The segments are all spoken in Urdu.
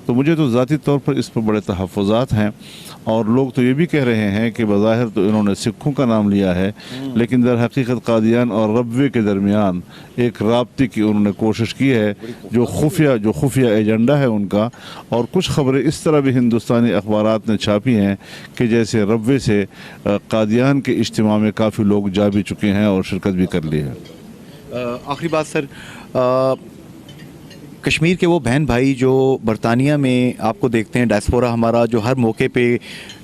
تو مجھے تو ذاتی طور پر اس پر بڑے تحفظات ہیں، اور لوگ تو یہ بھی کہہ رہے ہیں کہ بظاہر تو انہوں نے سکھوں کا نام لیا ہے، لیکن در حقیقت قادیان اور ربوے کے درمیان ایک رابطے کی انہوں نے کوشش کی ہے، جو خفیہ ایجنڈا ہے ان کا. اور کچھ خبریں اس طرح بھی ہندوستانی اخبارات نے چھاپی ہیں کہ جیسے ربوے سے قادیان کے اجتماع میں کافی لوگ جا بھی چکے ہیں اور شرکت بھی کر لی ہے. آخری بات سر، کشمیر کے وہ بہن بھائی جو برطانیہ میں آپ کو دیکھتے ہیں، ڈائسپورا ہمارا جو ہر موقع پہ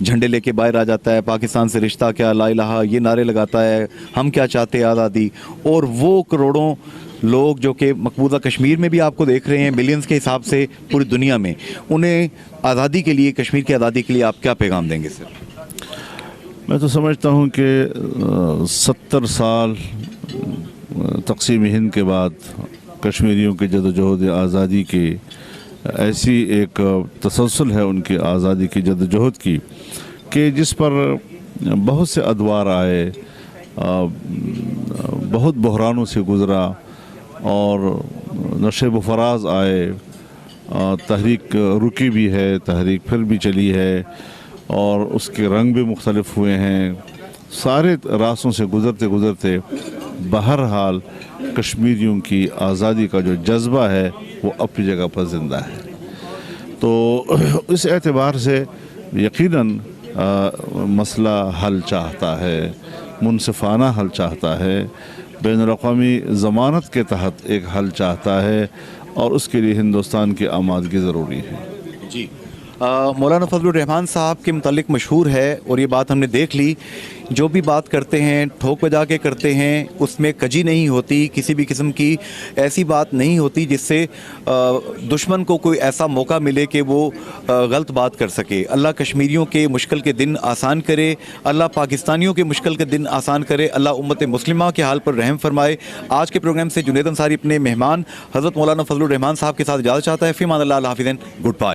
جھنڈے لے کے باہر آ جاتا ہے، پاکستان سے رشتہ کیا، لا الہ، یہ نعرے لگاتا ہے، ہم کیا چاہتے ہیں آزادی، اور وہ کروڑوں لوگ جو کہ مقبوضہ کشمیر میں بھی آپ کو دیکھ رہے ہیں ملینز کے حساب سے پوری دنیا میں، انہیں آزادی کے لیے، کشمیر کی آزادی کے لیے آپ کیا پیغام دیں گے سر؟ میں تو سمجھتا ہوں کہ 70 سال تقسیم ہند کے بعد کشمیریوں کے جد و جہد آزادی کی ایسی ایک تسلسل ہے ان کی آزادی کی جد و جہد کی کہ جس پر بہت سے ادوار آئے، بہت بحرانوں سے گزرا، اور نشیب و فراز آئے، تحریک رکی بھی ہے، تحریک پھر بھی چلی ہے، اور اس کے رنگ بھی مختلف ہوئے ہیں. سارے راستوں سے گزرتے گزرتے بہرحال کشمیریوں کی آزادی کا جو جذبہ ہے وہ اپنی جگہ پر زندہ ہے. تو اس اعتبار سے یقیناً مسئلہ حل چاہتا ہے، منصفانہ حل چاہتا ہے، بین الاقوامی ضمانت کے تحت ایک حل چاہتا ہے، اور اس کے لیے ہندوستان کی آمادگی ضروری ہے. جی، مولانا فضل الرحمان صاحب کے متعلق مشہور ہے، اور یہ بات ہم نے دیکھ لی، جو بھی بات کرتے ہیں ٹھوک بجا کے کرتے ہیں، اس میں کجی نہیں ہوتی، کسی بھی قسم کی ایسی بات نہیں ہوتی جس سے دشمن کو کوئی ایسا موقع ملے کہ وہ غلط بات کر سکے. اللہ کشمیریوں کے مشکل کے دن آسان کرے، اللہ پاکستانیوں کے مشکل کے دن آسان کرے، اللہ امت مسلمہ کے حال پر رحم فرمائے. آج کے پروگرام سے جنید انصاری اپنے مہمان حضرت مولانا فضل الرحمان صاحب کے ساتھ اجازت چاہتا ہے. فی امان اللہ، اللہ حافظ، گڈ بائے.